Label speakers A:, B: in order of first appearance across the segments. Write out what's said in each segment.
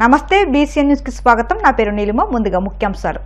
A: నమస్తే BCN news కి స్వాగతం. నా పేరు నీలిమ. ముందుగా ముఖ్యాంశాలు.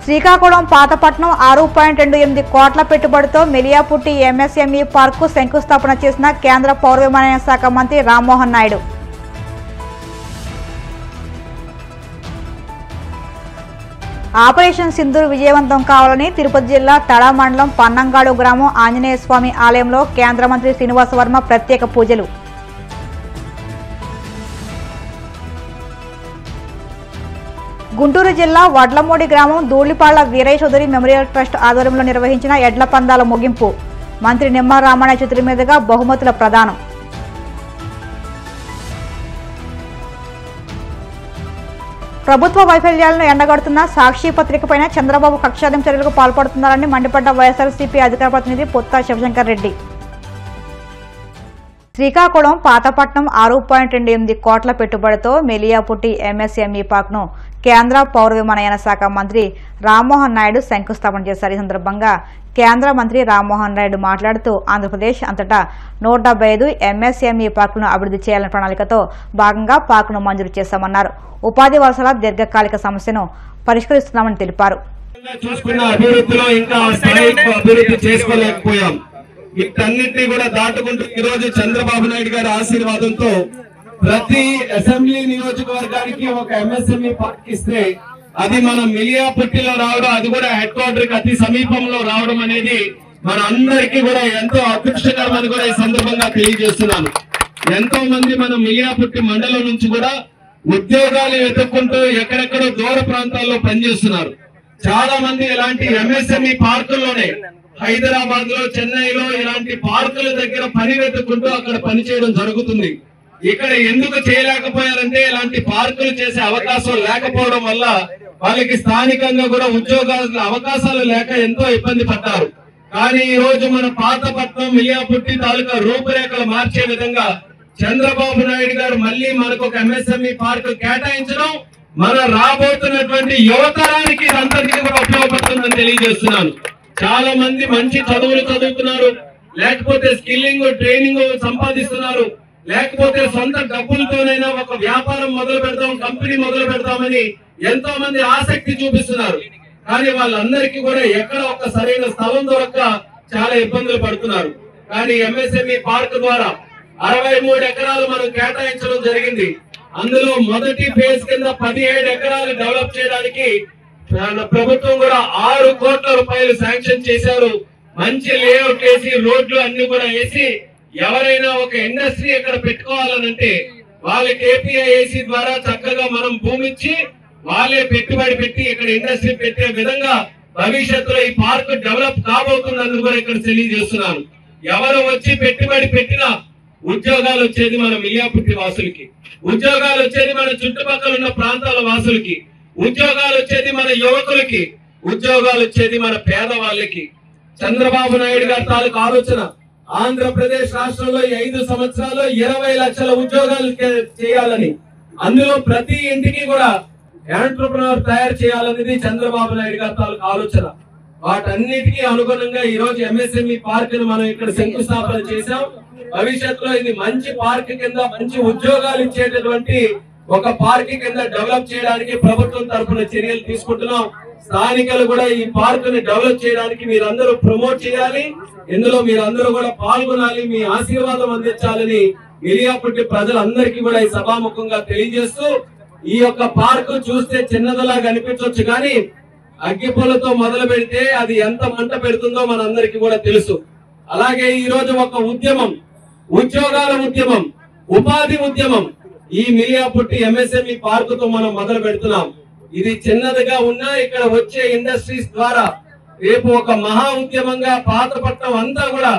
A: శ్రీకాకుళం పాతపట్నం 6.28 కోట్ల పెట్టుబడితో మెలియాపుట్టి ఎంఎస్ఎంఈ పార్కు శంకుస్థాపన చేసిన కేంద్ర పౌర విమానయాన శాఖ మంత్రి రామ్మోహన్ నాయుడు. ఆపరేషన్ సింధూర్ విజయవంతం కావాలని తిరుపతి జిల్లా తడ మండలం పన్నంగాడు గ్రామం ఆంజనేయ స్వామి ఆలయంలో కేంద్ర మంత్రి శ్రీనివాస వర్మ ప్రత్యేక పూజలు. గుంటూరు జిల్లా వడ్లమూడి గ్రామం ధూళిపాళ్ల వీరయ్య చౌదరి మెమోరియల్ ట్రస్ట్ ఆధ్వర్యంలో నిర్వహించిన ఎడ్ల పందాల ముగింపు. మంత్రి నిమ్మల రామానాయుడు చేతుల మీదుగా బహుమతుల ప్రదానం. ప్రభుత్వ వైఫల్యాలను ఎండగడుతున్న సాక్షి పత్రికపైన చంద్రబాబు కక్షాదిం చర్యలకు పాల్పడుతున్నారని మండిపడ్డ వైఎస్ఆర్సీపీ అధికార ప్రతినిధి పొత్తా శివశంకర్ రెడ్డి. శ్రీకాకుళం పాతపట్నం 6.28 కోట్ల పెట్టుబడితో మెలియాపుట్టి ఎంఎస్ఎంఈ పార్క్ను కేంద్ర పౌర విమానయాన శాఖ మంత్రి రామ్మోహన్ నాయుడు శంకుస్థాపన చేశారు. ఈ సందర్భంగా కేంద్ర మంత్రి రామ్మోహన్ నాయుడు మాట్లాడుతూ ఆంధ్రప్రదేశ్ అంతటా 175 ఎంఎస్ఎంఈ పార్కులను అభివృద్ధి చేయాలనే ప్రణాళికతో భాగంగా పార్కును మంజూరు చేశామన్నారు. ఉపాధి వలసల దీర్ఘకాలిక సమస్యను పరిష్కరిస్తున్నామని తెలిపారు.
B: వీటన్నిటినీ కూడా దాటుకుంటూ ఈ రోజు చంద్రబాబు నాయుడు గారి ఆశీర్వాదంతో ప్రతి అసెంబ్లీ నియోజకవర్గానికి ఒక ఎంఎస్ఎంఈ పార్క్ ఇస్తే అది మన మిలియాపుట్టిలో రావడం, అది కూడా హెడ్ క్వార్టర్ కి అతి సమీపంలో రావడం అనేది మన అందరికీ కూడా ఎంతో అదృష్టకరమని కూడా ఈ సందర్భంగా తెలియజేస్తున్నాను. ఎంతో మంది మన మిలియాపుట్టి మండలం నుంచి కూడా ఉద్యోగాలు వెతుక్కుంటూ ఎక్కడెక్కడో దూర ప్రాంతాల్లో పనిచేస్తున్నారు. చాలా మంది ఇలాంటి ఎంఎస్ఎంఈ పార్కుల్లోనే హైదరాబాద్ లో, చెన్నైలో ఇలాంటి పార్కుల దగ్గర పని వెతుక్కుంటూ అక్కడ పనిచేయడం జరుగుతుంది. ఇక్కడ ఎందుకు చేయలేకపోయారంటే ఇలాంటి పార్కులు చేసే అవకాశం లేకపోవడం వల్ల వాళ్ళకి స్థానికంగా కూడా ఉద్యోగాల అవకాశాలు లేక ఎంతో ఇబ్బంది పడ్డారు. కానీ ఈ రోజు మన పాతపట్నం మిలియాపుట్టి తాలూకా రూపురేఖలు మార్చే విధంగా చంద్రబాబు నాయుడు గారు మళ్ళీ మనకు ఒక ఎంఎస్ఎంఈ పార్క్ కేటాయించడం మన రాబోతున్నటువంటి యువతరానికి ఇదంతటికీ కూడా ఉపయోగపడుతుందని తెలియజేస్తున్నాను. చాలా మంది మంచి చదువులు చదువుతున్నారు, లేకపోతే స్కిల్లింగ్ ట్రైనింగ్ సంపాదిస్తున్నారు, లేకపోతే సొంత డబ్బులతోనైనా ఒక వ్యాపారం మొదలు పెడతాం, కంపెనీ మొదలు పెడతామని ఎంతో మంది ఆసక్తి చూపిస్తున్నారు. కానీ వాళ్ళందరికీ కూడా ఎక్కడ ఒక సరైన స్థలం దొరక్క చాలా ఇబ్బందులు పడుతున్నారు. కానీ ఎంఎస్ఎంఈ పార్క్ ద్వారా 63 ఎకరాలు మనం కేటాయించడం జరిగింది. అందులో మొదటి ఫేజ్ కింద 17 ఎకరాలు డెవలప్ చేయడానికి ప్రభుత్వం కూడా 6 కోట్ల రూపాయలు శాంక్షన్ చేశారు. మంచి లేఅవుట్ వేసి రోడ్లు అన్ని కూడా వేసి ఎవరైనా ఒక ఇండస్ట్రీ ఇక్కడ పెట్టుకోవాలనంటే వాళ్ళకి ఏపీఐఏసీ ద్వారా చక్కగా మనం భూమి ఇచ్చి వాళ్ళే పెట్టుబడి పెట్టి ఇక్కడ ఇండస్ట్రీ పెట్టే విధంగా భవిష్యత్తులో ఈ పార్క్ డెవలప్ కాబోతుందని కూడా ఇక్కడ తెలియజేస్తున్నాను. ఎవరు వచ్చి పెట్టుబడి పెట్టినా ఉద్యోగాలు వచ్చేది మన మిలియాపుట్టి వాసులకి, ఉద్యోగాలు వచ్చేది మన చుట్టుపక్కల ఉన్న ప్రాంతాల వాసులకి, ఉద్యోగాలు వచ్చేది మన యువకులకి, ఉద్యోగాలు వచ్చేది మన పేదవాళ్ళకి. చంద్రబాబు నాయుడు గారి తాలూకు ఆలోచన ఆంధ్రప్రదేశ్ రాష్ట్రంలో 5 సంవత్సరాల్లో 20 లక్షల ఉద్యోగాలు చేయాలని, అందులో ప్రతి ఇంటికి కూడా ఎంటర్‌ప్రెన్యూర్ తయారు చేయాలనేది చంద్రబాబు నాయుడు గారి తాలూకు ఆలోచన. వాటన్నిటికీ అనుగుణంగా ఈ రోజు ఎంఎస్ఎంఈ పార్క్ ను మనం ఇక్కడ శంకుస్థాపన చేశాం. భవిష్యత్తులో ఇది మంచి పార్క్ కింద మంచి ఉద్యోగాలు ఇచ్చేటటువంటి ఒక పార్క్ కింద డెవలప్ చేయడానికి ప్రభుత్వం తరఫున చర్యలు తీసుకుంటున్నాం. స్థానికులు కూడా ఈ పార్క్ ని డెవలప్ చేయడానికి మీరందరూ ప్రమోట్ చేయాలి, ఇందులో మీరందరూ కూడా పాల్గొనాలి, మీ ఆశీర్వాదం అందించాలని మిలియాపుట్టి ప్రజలందరికీ కూడా ఈ సభాముఖంగా తెలియజేస్తూ, ఈ యొక్క పార్క్ చూస్తే చిన్నదిలా కనిపించవచ్చు కానీ అగ్గిపుల్లతో మొదలు పెడితే అది ఎంత మంట పెడుతుందో మనందరికీ కూడా తెలుసు. అలాగే ఈ రోజు ఒక ఉద్యమం, ఉద్యోగాల ఉద్యమం, ఉపాధి ఉద్యమం ఈ మిలియాపుట్టి ఎంఎస్ఎంఈ పార్క్ తో మనం మొదలు పెడుతున్నాం. ఇది చిన్నదిగా ఉన్నా ఇక్కడ వచ్చే ఇండస్ట్రీస్ ద్వారా రేపు ఒక మహా ఉద్యమంగా పాతపట్నం అంతా కూడా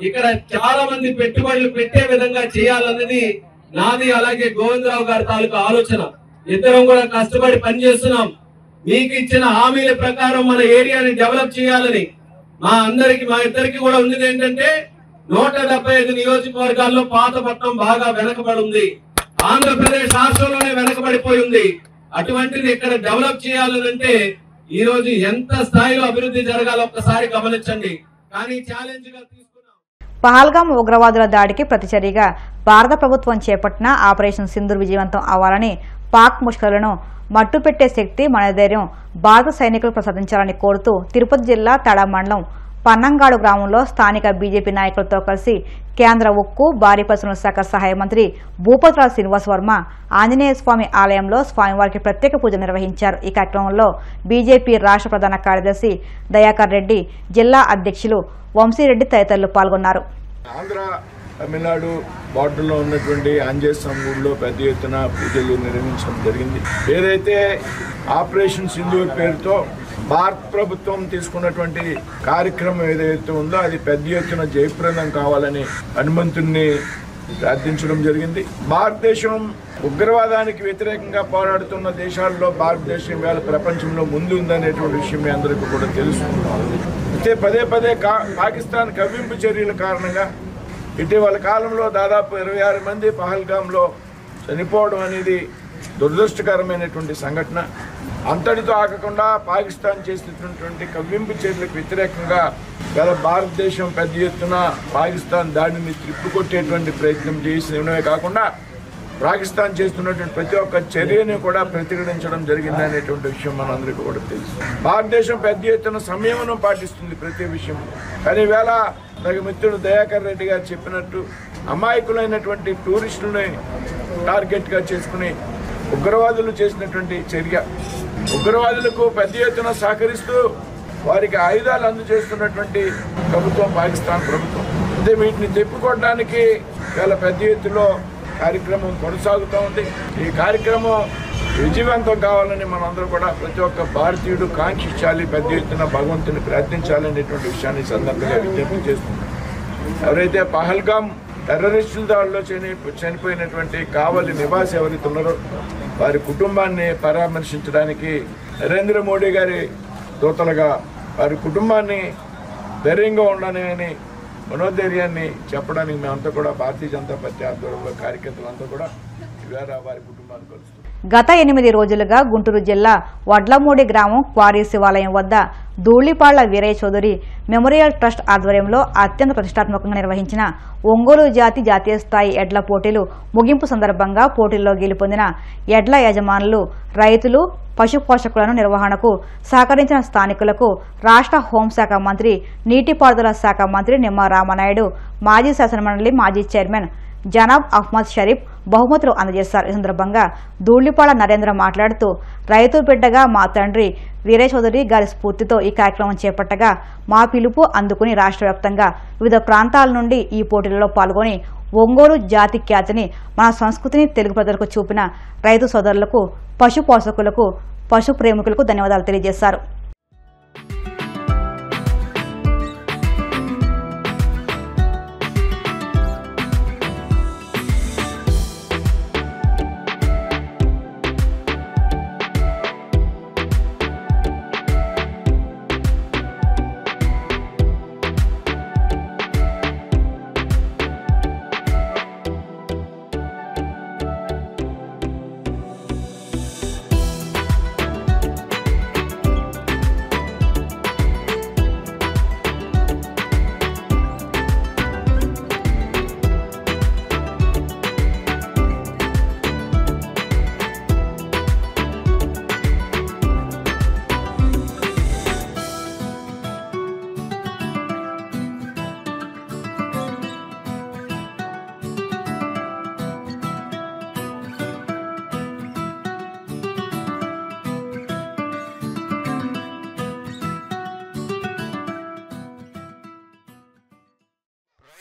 B: ఇక్కడ చాలా మంది పెట్టుబడులు పెట్టే విధంగా చేయాలన్నది నాది, అలాగే గోవిందరావు గారి తాలూకు ఆలోచన. ఇద్దరం కూడా కష్టపడి పనిచేస్తున్నాం. మీకు ఇచ్చిన హామీల ప్రకారం మన ఏరియాని డెవలప్ చేయాలని మా ఇద్దరికి కూడా ఉన్నది ఏంటంటే 175 నియోజకవర్గాల్లో పాతపట్నం బాగా వెనకబడి ఉంది. ఆంధ్రప్రదేశ్ రాష్ట్రంలోనే వెనకబడిపోయి ఉంది. అటువంటిది ఇక్కడ డెవలప్ చేయాలంటే ఈ రోజు ఎంత స్థాయిలో అభివృద్ధి జరగాలో ఒక్కసారి గమనించండి. కానీ ఛాలెంజ్ గా తీసుకున్నాం.
A: పహల్గామ్ ఉగ్రవాదుల దాడికి ప్రతిచర్యగా భారత ప్రభుత్వం చేపట్టిన ఆపరేషన్ సింధూర్ విజయవంతం అవ్వాలని, పాక్ ముష్కరులను మట్టుపెట్టే శక్తి, మనోధైర్యం భారత సైనికులు ప్రసాదించాలని కోరుతూ తిరుపతి జిల్లా తడ మండలం పన్నంగాడు గ్రామంలో స్థానిక బీజేపీ నాయకులతో కలిసి కేంద్ర ఉక్కు, భారీ పరిశ్రమల శాఖ సహాయ మంత్రి భూపతిరాజు శ్రీనివాస్ వర్మ ఆంజనేయ స్వామి ఆలయంలో స్వామివారికి ప్రత్యేక పూజలు నిర్వహించారు. ఈ కార్యక్రమంలో బీజేపీ రాష్ట్ర ప్రధాన కార్యదర్శి దయాకర్ రెడ్డి, జిల్లా అధ్యక్షులు వంశీరెడ్డి తదితరులు పాల్గొన్నారు.
C: తమిళనాడు బార్డర్లో ఉన్నటువంటి ఆంజనేయ స్వామి గుడిలో పెద్ద ఎత్తున పూజలు నిర్వహించడం జరిగింది. ఏదైతే ఆపరేషన్ సింధూర్ పేరుతో భారత ప్రభుత్వం తీసుకున్నటువంటి కార్యక్రమం ఏదైతే ఉందో అది పెద్ద ఎత్తున జయప్రదం కావాలని హనుమంతుడిని ప్రార్థించడం జరిగింది. భారతదేశం ఉగ్రవాదానికి వ్యతిరేకంగా పోరాడుతున్న దేశాల్లో భారతదేశం వేళ ప్రపంచంలో ముందు ఉందనేటువంటి విషయం మీ అందరికీ కూడా తెలుసుకుంటున్నాం. అయితే పదే పదే పాకిస్తాన్ కవ్వింపు చర్యల కారణంగా ఇటీవల కాలంలో దాదాపు 26 మంది పహల్గామ్లో చనిపోవడం అనేది దురదృష్టకరమైనటువంటి సంఘటన. అంతటితో ఆగకుండా పాకిస్తాన్ చేసినటువంటి కవ్వింపు చర్యలకు వ్యతిరేకంగా గల భారతదేశం పెద్ద ఎత్తున పాకిస్తాన్ దాడిని త్రిప్పుకొట్టేటువంటి ప్రయత్నం చేసినవే కాకుండా పాకిస్తాన్ చేస్తున్నటువంటి ప్రతి ఒక్క చర్యని కూడా ప్రతిఘటించడం జరిగింది అనేటువంటి విషయం మనందరికీ కూడా తెలుసు. భారతదేశం పెద్ద ఎత్తున సంయమనం పాటిస్తుంది ప్రతి విషయం. కానీ వేళ నాకు మిత్రుడు దయాకర్ రెడ్డి గారు చెప్పినట్టు అమాయకులైనటువంటి టూరిస్టులని టార్గెట్గా చేసుకుని ఉగ్రవాదులు చేసినటువంటి చర్య, ఉగ్రవాదులకు పెద్ద ఎత్తున సహకరిస్తూ వారికి ఆయుధాలు అందజేస్తున్నటువంటి ప్రభుత్వం పాకిస్తాన్ ప్రభుత్వం. అంటే వీటిని తిప్పుకోవడానికి చాలా పెద్ద ఎత్తులో కార్యక్రమం కొనసాగుతూ ఉంది. ఈ కార్యక్రమం విజయవంతం కావాలని మనందరూ కూడా ప్రతి ఒక్క భారతీయుడు కాంక్షించాలి, పెద్ద ఎత్తున భగవంతుని ప్రార్థించాలనేటువంటి విషయాన్ని సందర్భంగా విజ్ఞప్తి చేస్తున్నాం. ఎవరైతే పహల్గామ్ టెర్రరిస్టుల దాడిలో చనిపోయినటువంటి కావలి నివాసి ఎవరైతే ఉన్నారో వారి కుటుంబాన్ని పరామర్శించడానికి నరేంద్ర మోడీ గారి దూతలుగా వారి కుటుంబాన్ని ధైర్యంగా ఉండాలని మనోధైర్యాన్ని చెప్పడానికి మేమంతా కూడా భారతీయ జనతా పార్టీ ఆధ్వర్యంలో కార్యకర్తలంతా కూడా ఇవాళ వారి కుటుంబాన్ని కలుస్తున్నాం.
A: గత 8 రోజులుగా గుంటూరు జిల్లా వడ్లమూడి గ్రామం క్వారీ శివాలయం వద్ద ధూళిపాళ్ల వీరయ్య చౌదరి మెమోరియల్ ట్రస్ట్ ఆధ్వర్యంలో అత్యంత ప్రతిష్టాత్మకంగా నిర్వహించిన ఒంగోలు జాతీయ స్థాయి ఎడ్ల పోటీలు ముగింపు సందర్భంగా పోటీల్లో గెలుపొందిన ఎడ్ల యజమానులు, రైతులు, పశు పోషకులను నిర్వహణకు సహకరించిన స్థానికులకు రాష్ట్ర హోంశాఖ మంత్రి, నీటిపారుదల శాఖ మంత్రి నిమ్మల రామనాయుడు, మాజీ శాసనమండలి మాజీ చైర్మన్ జనాబ్ అహ్మద్ షరీఫ్ బహుమతులు అందజేశారు. ఈ సందర్భంగా ధూళిపాళ్ల నరేంద్ర మాట్లాడుతూ, రైతు బిడ్డగా మా తండ్రి వీరయ్య చౌదరి గారి స్ఫూర్తితో ఈ కార్యక్రమం చేపట్టగా మా పిలుపు అందుకుని రాష్ట్ర వ్యాప్తంగా వివిధ ప్రాంతాల నుండి ఈ పోటీలలో పాల్గొని ఒంగోలు జాతి ఖ్యాతిని, మన సంస్కృతిని తెలుగు ప్రజలకు చూపిన రైతు సోదరులకు, పశు పోషకులకు, పశు ప్రేమికులకు ధన్యవాదాలు తెలియజేశారు.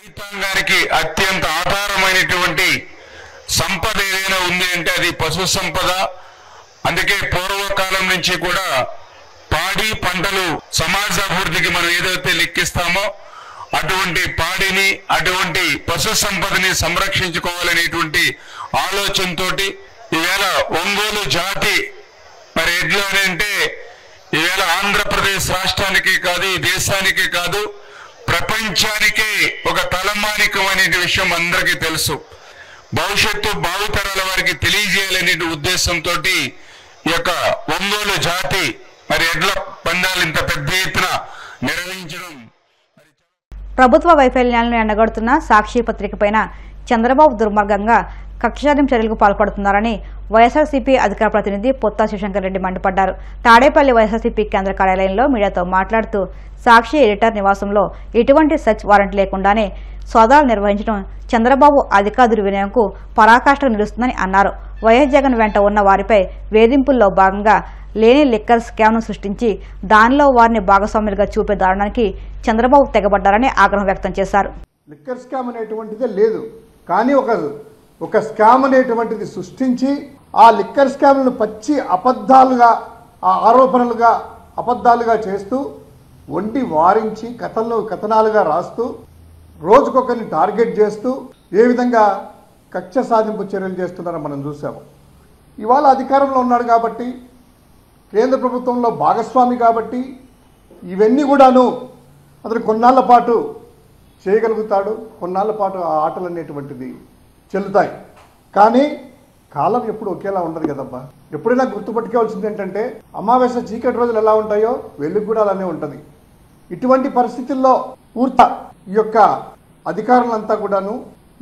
D: రైతాంగానికి అత్యంత ఆధారమైనటువంటి సంపద ఏదైనా ఉంది అంటే అది పశు సంపద. అందుకే పూర్వకాలం నుంచి కూడా పాడి పంటలు సమాజ అభివృద్ధికి మనం ఏదైతే లెక్కిస్తామో అటువంటి పాడిని, అటువంటి పశు సంపదని సంరక్షించుకోవాలనేటువంటి ఆలోచనతోటి ఈవేళ ఒంగోలు జాతి మరి ఎడ్లు అంటే ఈవేళ ఆంధ్రప్రదేశ్ రాష్ట్రానికి కాదు, ఈ దేశానికి కాదు, ప్రపంచానికే ఒక తలమానికం అనే విషయం అందరికీ తెలుసు. భవిష్యత్తు భావితరాల వారికి తెలియజేయాలనే ఉద్దేశంతో ఈ యొక్క ఒంగోలు జాతి మరి ఎడ్ల పందాలు ఇంత పెద్ద ఎత్తున నిర్వహించడం.
A: ప్రభుత్వ వైఫల్యాలను ఎండగడుతున్న సాక్షి పత్రిక పైన చంద్రబాబు దుర్మార్గంగా కక్షసాధ్యం చర్యలకు పాల్పడుతున్నారని వైఎస్ఆర్సీపీ అధికార ప్రతినిధి పొత్తా శివశంకర్ రెడ్డి మండిపడ్డారు. తాడేపల్లి వైఎస్ఆర్సీపీ కేంద్ర కార్యాలయంలో మీడియాతో మాట్లాడుతూ సాక్షి ఎడిటర్ నివాసంలో ఎటువంటి సెర్చ్ వారెంట్ లేకుండానే సోదాలు నిర్వహించడం చంద్రబాబు అధికార దుర్వినియోగంకు పరాకాష్ఠకు నిలుస్తుందని అన్నారు. వైఎస్ జగన్ వెంట ఉన్న వారిపై వేధింపుల్లో భాగంగా లేని లిక్కర్ స్కామ్ను సృష్టించి దానిలో వారిని భాగస్వాములుగా చూపే దారుణానికి చంద్రబాబు తెగబడ్డారని ఆగ్రహం వ్యక్తం చేశారు.
E: లిక్కర్ స్కామ్ అనేటువంటిదే లేదు, కానీ ఒక స్కామ్ అనేటువంటిది సృష్టించి ఆ లిక్కర్ స్కామ్లను పచ్చి అబద్ధాలుగా ఆ ఆరోపణలుగా అబద్ధాలుగా చేస్తూ వండి వారించి కథనాలుగా రాస్తూ రోజుకొకరిని టార్గెట్ చేస్తూ ఏ విధంగా కక్ష సాధింపు చర్యలు చేస్తున్నారో మనం చూసాము. ఇవాళ అధికారంలో ఉన్నాడు కాబట్టి, కేంద్ర ప్రభుత్వంలో భాగస్వామి కాబట్టి ఇవన్నీ కూడాను అతను కొన్నాళ్ల పాటు చేయగలుగుతాడు, కొన్నాళ్ల పాటు ఆ ఆటలు అనేటువంటిది చెల్లుతాయి. కానీ కాలం ఎప్పుడు ఒకేలా ఉండదు కదబ్బా. ఎప్పుడైనా గుర్తుపట్టుకోవాల్సింది ఏంటంటే అమావాస్య చీకటి రోజులు ఎలా ఉంటాయో వెలుగు కూడా అలానే ఉంటుంది. ఇటువంటి పరిస్థితుల్లో పూర్తి ఈ యొక్క అధికారులంతా కూడాను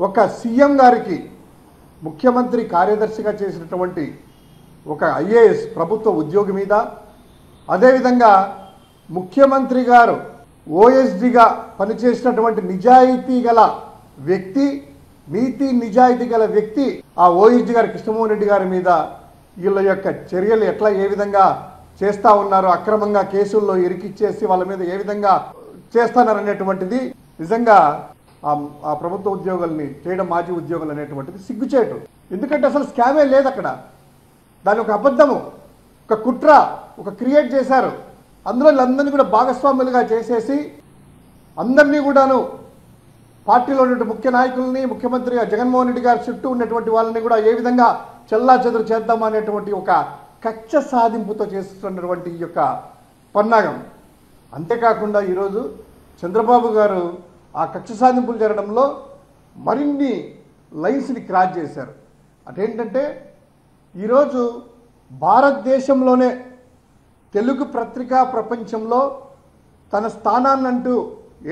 E: ఒక సీఎం గారికి ముఖ్యమంత్రి కార్యదర్శిగా చేసినటువంటి ఒక ఐఏఎస్ ప్రభుత్వ ఉద్యోగి మీద, అదేవిధంగా ముఖ్యమంత్రి గారు ఓఎస్డీగా పనిచేసినటువంటి నిజాయితీ గల వ్యక్తి, నీతి నిజాయితీ గల వ్యక్తి ఆ ఓఎస్డీ గారు కృష్ణమోహన్ రెడ్డి గారి మీద వీళ్ళ యొక్క చర్యలు ఎట్లా ఏ విధంగా చేస్తూ ఉన్నారో, అక్రమంగా కేసుల్లో ఇరికిచ్చేసి వాళ్ళ మీద ఏ విధంగా చేస్తారనేటువంటిది నిజంగా ఆ ప్రభుత్వ ఉద్యోగుల్ని చేయడం, మాజీ ఉద్యోగులు అనేటువంటిది సిగ్గుచేటు. ఎందుకంటే అసలు స్కామే లేదు అక్కడ. దాని ఒక అబద్ధము, ఒక కుట్ర, ఒక క్రియేట్ చేశారు. అందులో వీళ్ళందరినీ కూడా భాగస్వాములుగా చేసేసి అందరినీ కూడాను పార్టీలో ఉన్నటువంటి ముఖ్య నాయకుల్ని, ముఖ్యమంత్రి జగన్మోహన్ రెడ్డి గారి చుట్టూ ఉన్నటువంటి వాళ్ళని కూడా ఏ విధంగా చెల్లా చెదురు చేద్దాం అనేటువంటి ఒక కక్ష సాధింపుతో చేస్తున్నటువంటి ఈ యొక్క పన్నాగం. అంతేకాకుండా ఈరోజు చంద్రబాబు గారు ఆ కక్ష సాధింపులు జరగడంలో మరిన్ని లైన్స్ని క్రాస్ చేశారు. అదేంటంటే ఈరోజు భారతదేశంలోనే తెలుగు పత్రికా ప్రపంచంలో తన స్థానాన్నంటూ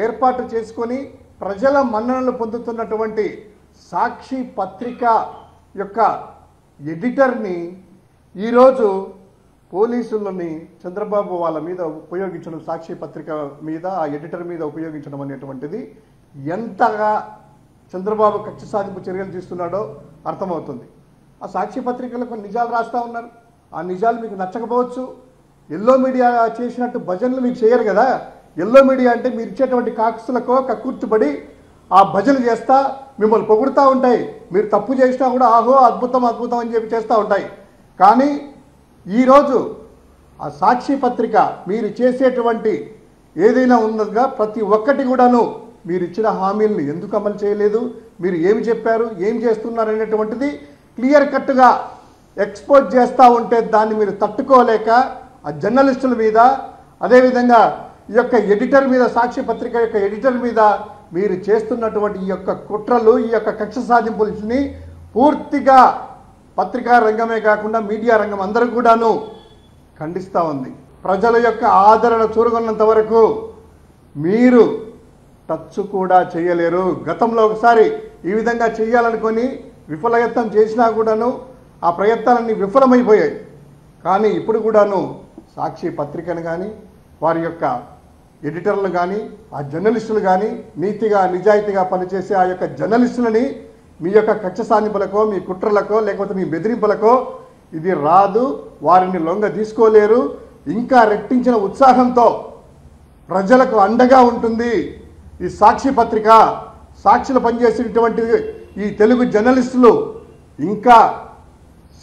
E: ఏర్పాటు చేసుకొని ప్రజల మన్ననలు పొందుతున్నటువంటి సాక్షి పత్రిక యొక్క ఎడిటర్ని ఈరోజు పోలీసులని చంద్రబాబు వాళ్ళ మీద ఉపయోగించడం, సాక్షి పత్రిక మీద ఆ ఎడిటర్ మీద ఉపయోగించడం అనేటువంటిది ఎంతగా చంద్రబాబు కక్ష సాధింపు చర్యలు తీస్తున్నాడో అర్థమవుతుంది. ఆ సాక్షి పత్రికలో కొన్ని నిజాలు రాస్తూ ఉన్నారు. ఆ నిజాలు మీకు నచ్చకపోవచ్చు. ఎల్లో మీడియా చేసినట్టు భజనలు మీకు చేయరు కదా. ఎల్లో మీడియా అంటే మీరు ఇచ్చేటువంటి కాకుసులకో కక్కుర్చుబడి ఆ భజనలు చేస్తా మిమ్మల్ని పొగుడుతూ ఉంటాయి. మీరు తప్పు చేసినా కూడా ఆహో అద్భుతం అద్భుతం అని చెప్పి చేస్తూ ఉంటాయి. కానీ ఈరోజు ఆ సాక్షి పత్రిక మీరు చేసేటువంటి ఏదైనా ఉన్నదిగా ప్రతి ఒక్కటి కూడాను మీరు ఇచ్చిన హామీలను ఎందుకు అమలు చేయలేదు, మీరు ఏమి చెప్పారు, ఏం చేస్తున్నారు అనేటువంటిది క్లియర్ కట్గా ఎక్స్పోజ్ చేస్తూ ఉంటే దాన్ని మీరు తట్టుకోలేక ఆ జర్నలిస్టుల మీద, అదేవిధంగా ఈ యొక్క ఎడిటర్ మీద, సాక్షి పత్రిక యొక్క ఎడిటర్ మీద మీరు చేస్తున్నటువంటి ఈ యొక్క కుట్రలు, ఈ యొక్క కక్ష సాధింపుల్ని పూర్తిగా పత్రికా రంగమే కాకుండా మీడియా రంగం అందరూ కూడాను ఖండిస్తూ ఉంది. ప్రజల యొక్క ఆదరణ చూరగొన్నంత వరకు మీరు టచ్ కూడా చేయలేరు. గతంలో ఒకసారి ఈ విధంగా చేయాలనుకొని విఫలయత్నం చేసినా కూడాను ఆ ప్రయత్నాలన్నీ విఫలమైపోయాయి. కానీ ఇప్పుడు కూడాను సాక్షి పత్రికను కానీ, వారి యొక్క ఎడిటర్లు కానీ, ఆ జర్నలిస్టులు కానీ, నీతిగా నిజాయితీగా పనిచేసే ఆ యొక్క జర్నలిస్టులని మీ యొక్క కక్ష సాధింపులకో, మీ కుట్రలకో, లేకపోతే మీ బెదిరింపులకో ఇది రాదు. వారిని లొంగ తీసుకోలేరు. ఇంకా రెట్టించిన ఉత్సాహంతో ప్రజలకు అండగా ఉంటుంది ఈ సాక్షి పత్రిక. సాక్షిలో పనిచేసేటువంటి ఈ తెలుగు జర్నలిస్టులు ఇంకా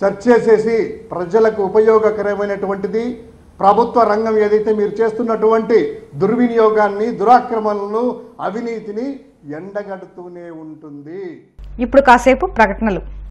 E: సెర్చ్ చేసేసి ప్రజలకు ఉపయోగకరమైనటువంటిది ప్రభుత్వ రంగం ఏదైతే మీరు చేస్తున్నటువంటి దుర్వినియోగాన్ని, దురాక్రమణలను, అవినీతిని ఎండగడుతూనే ఉంటుంది.
A: ఇప్పుడు కాసేపు ప్రకటనలు.